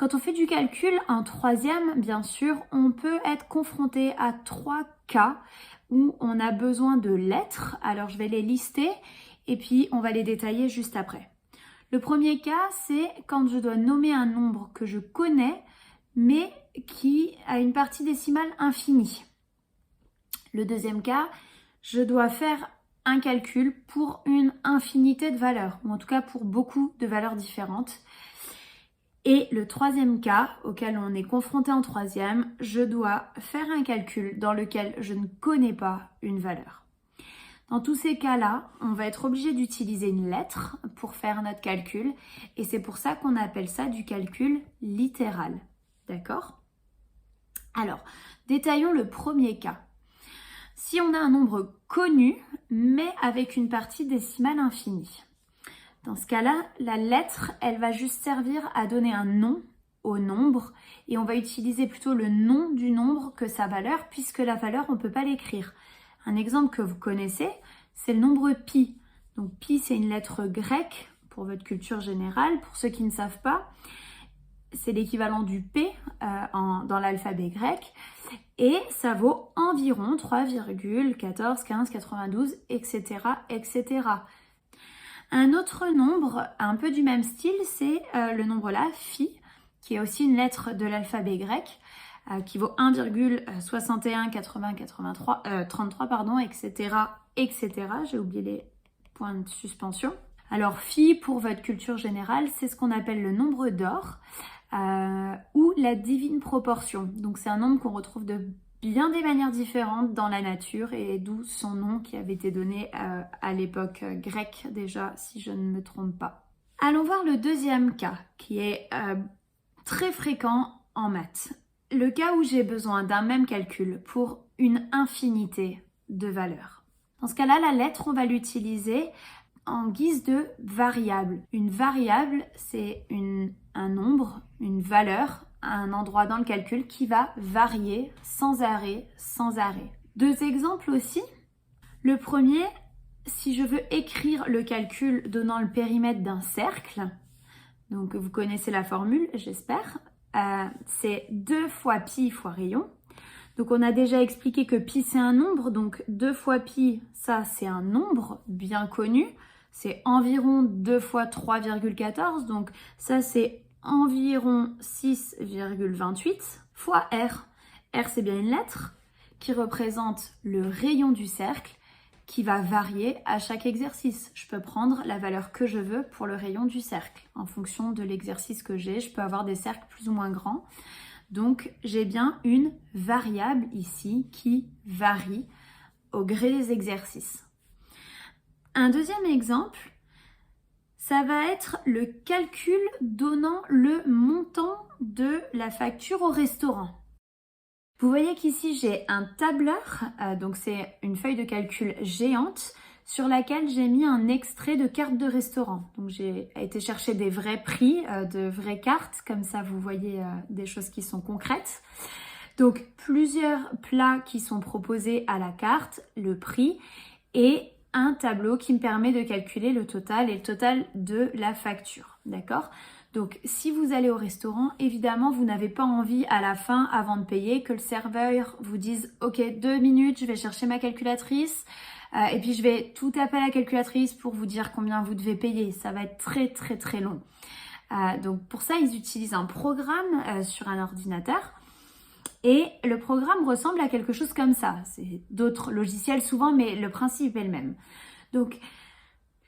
Quand on fait du calcul en troisième, bien sûr, on peut être confronté à 3 cas où on a besoin de lettres. Alors je vais les lister et puis on va les détailler juste après. Le premier cas, c'est quand je dois nommer un nombre que je connais mais qui a une partie décimale infinie. Le deuxième cas, je dois faire un calcul pour une infinité de valeurs, ou en tout cas pour beaucoup de valeurs différentes. Et le troisième cas, auquel on est confronté en troisième, je dois faire un calcul dans lequel je ne connais pas une valeur. Dans tous ces cas-là, on va être obligé d'utiliser une lettre pour faire notre calcul, et c'est pour ça qu'on appelle ça du calcul littéral. D'accord ? Alors, détaillons le premier cas. Si on a un nombre connu, mais avec une partie décimale infinie. Dans ce cas-là, la lettre, elle va juste servir à donner un nom au nombre et on va utiliser plutôt le nom du nombre que sa valeur puisque la valeur, on ne peut pas l'écrire. Un exemple que vous connaissez, c'est le nombre pi. Donc pi, c'est une lettre grecque pour votre culture générale. Pour ceux qui ne savent pas, c'est l'équivalent du P dans l'alphabet grec et ça vaut environ 3,141592, etc., etc. Un autre nombre un peu du même style, c'est le nombre là, phi, qui est aussi une lettre de l'alphabet grec, qui vaut 1,618033, pardon, etc., etc. J'ai oublié les points de suspension. Alors phi, pour votre culture générale, c'est ce qu'on appelle le nombre d'or ou la divine proportion. Donc c'est un nombre qu'on retrouve de bien des manières différentes dans la nature et d'où son nom qui avait été donné à l'époque grecque déjà, si je ne me trompe pas. Allons voir le deuxième cas qui est très fréquent en maths. Le cas où j'ai besoin d'un même calcul pour une infinité de valeurs. Dans ce cas-là, la lettre, on va l'utiliser en guise de variable. Une variable, c'est un nombre, une valeur, un endroit dans le calcul qui va varier sans arrêt, sans arrêt. Deux exemples aussi. Le premier, si je veux écrire le calcul donnant le périmètre d'un cercle, donc vous connaissez la formule, j'espère, c'est 2 fois pi fois rayon. Donc on a déjà expliqué que pi c'est un nombre, donc 2 fois pi, ça c'est un nombre bien connu. C'est environ 2 fois 3,14, donc ça c'est environ 6,28 fois R. R c'est bien une lettre qui représente le rayon du cercle qui va varier à chaque exercice. Je peux prendre la valeur que je veux pour le rayon du cercle. En fonction de l'exercice que j'ai, je peux avoir des cercles plus ou moins grands. Donc j'ai bien une variable ici qui varie au gré des exercices. Un deuxième exemple, ça va être le calcul donnant le montant de la facture au restaurant. Vous voyez qu'ici j'ai un tableur, donc c'est une feuille de calcul géante sur laquelle j'ai mis un extrait de carte de restaurant. Donc j'ai été chercher des vrais prix, de vraies cartes, comme ça vous voyez des choses qui sont concrètes. Donc plusieurs plats qui sont proposés à la carte, le prix et un tableau qui me permet de calculer le total et le total de la facture, d'accord ? Donc si vous allez au restaurant, évidemment vous n'avez pas envie à la fin, avant de payer, que le serveur vous dise « Ok, 2 minutes, je vais chercher ma calculatrice et puis je vais tout taper à la calculatrice pour vous dire combien vous devez payer. » Ça va être très très très long. Donc pour ça, ils utilisent un programme sur un ordinateur. Et le programme ressemble à quelque chose comme ça. C'est d'autres logiciels souvent, mais le principe est le même. Donc,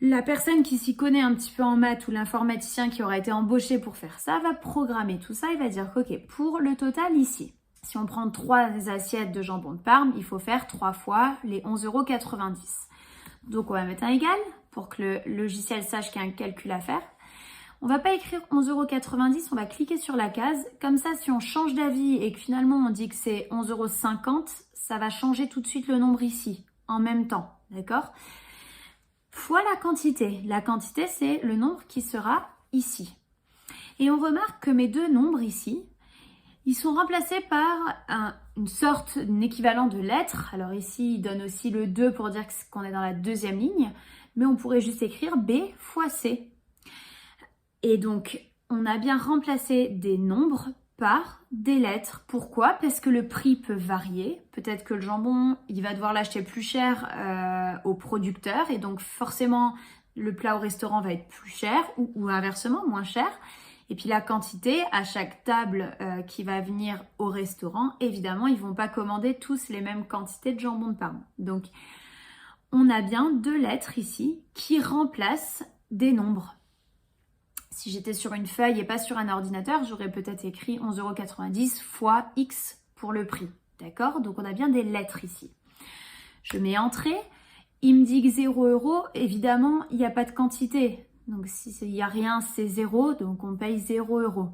la personne qui s'y connaît un petit peu en maths ou l'informaticien qui aura été embauché pour faire ça va programmer tout ça. Il va dire ok, pour le total ici, si on prend 3 assiettes de jambon de Parme, il faut faire 3 fois les 11,90 €. Donc, on va mettre un égal pour que le logiciel sache qu'il y a un calcul à faire. On va pas écrire 11,90 €, on va cliquer sur la case. Comme ça, si on change d'avis et que finalement on dit que c'est 11,50 €, ça va changer tout de suite le nombre ici, en même temps, d'accord ? Fois la quantité. La quantité, c'est le nombre qui sera ici. Et on remarque que mes deux nombres ici, ils sont remplacés par une sorte d'équivalent de lettres. Alors ici, il donne aussi le 2 pour dire qu'on est dans la deuxième ligne, mais on pourrait juste écrire B fois C. Et donc, on a bien remplacé des nombres par des lettres. Pourquoi? Parce que le prix peut varier. Peut-être que le jambon, il va devoir l'acheter plus cher au producteur et donc forcément le plat au restaurant va être plus cher ou inversement moins cher. Et puis la quantité, à chaque table qui va venir au restaurant, évidemment, ils vont pas commander tous les mêmes quantités de jambon de Parme. Donc, on a bien 2 lettres ici qui remplacent des nombres. Si j'étais sur une feuille et pas sur un ordinateur, j'aurais peut-être écrit 11,90 € fois X pour le prix. D'accord? Donc, on a bien des lettres ici. Je mets entrée. Il me dit que 0 €. Évidemment, il n'y a pas de quantité. Donc, s'il n'y a rien, c'est 0. Donc, on paye 0 €.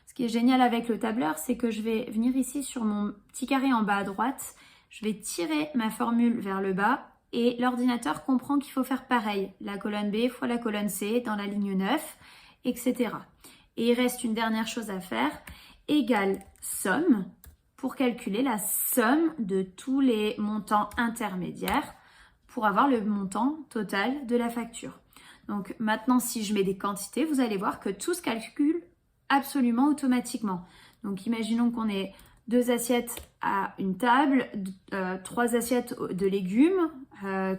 Ce qui est génial avec le tableur, c'est que je vais venir ici sur mon petit carré en bas à droite. Je vais tirer ma formule vers le bas et l'ordinateur comprend qu'il faut faire pareil. La colonne B fois la colonne C dans la ligne 9, etc. Et il reste une dernière chose à faire. Égale somme pour calculer la somme de tous les montants intermédiaires pour avoir le montant total de la facture. Donc maintenant, si je mets des quantités, vous allez voir que tout se calcule absolument automatiquement. Donc imaginons qu'on ait 2 assiettes à une table, 3 assiettes de légumes,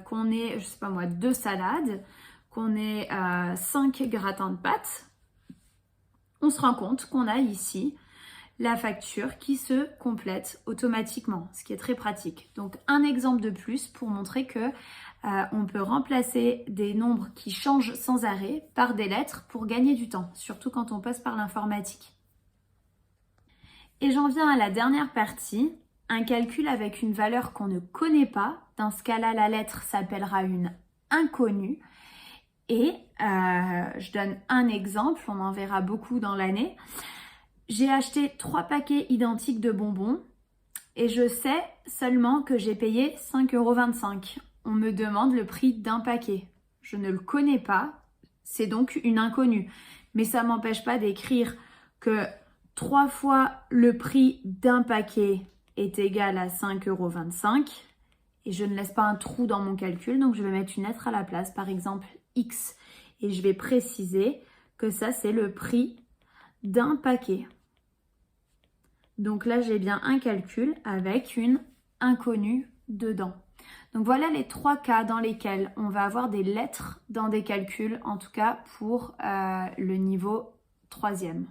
qu'on ait, je sais pas moi, 2 salades, qu'on ait 5 gratins de pâtes. On se rend compte qu'on a ici la facture qui se complète automatiquement, ce qui est très pratique. Donc un exemple de plus pour montrer que on peut remplacer des nombres qui changent sans arrêt par des lettres pour gagner du temps, surtout quand on passe par l'informatique. Et j'en viens à la dernière partie, un calcul avec une valeur qu'on ne connaît pas. Dans ce cas-là, la lettre s'appellera une inconnue. Et je donne un exemple, on en verra beaucoup dans l'année. J'ai acheté 3 paquets identiques de bonbons et je sais seulement que j'ai payé 5,25 €. On me demande le prix d'un paquet. Je ne le connais pas, c'est donc une inconnue. Mais ça ne m'empêche pas d'écrire que 3 fois le prix d'un paquet est égal à 5,25 € et je ne laisse pas un trou dans mon calcul, donc je vais mettre une lettre à la place, par exemple X, et je vais préciser que ça c'est le prix d'un paquet. Donc là, j'ai bien un calcul avec une inconnue dedans. Donc voilà les 3 cas dans lesquels on va avoir des lettres dans des calculs, en tout cas pour le niveau 3e.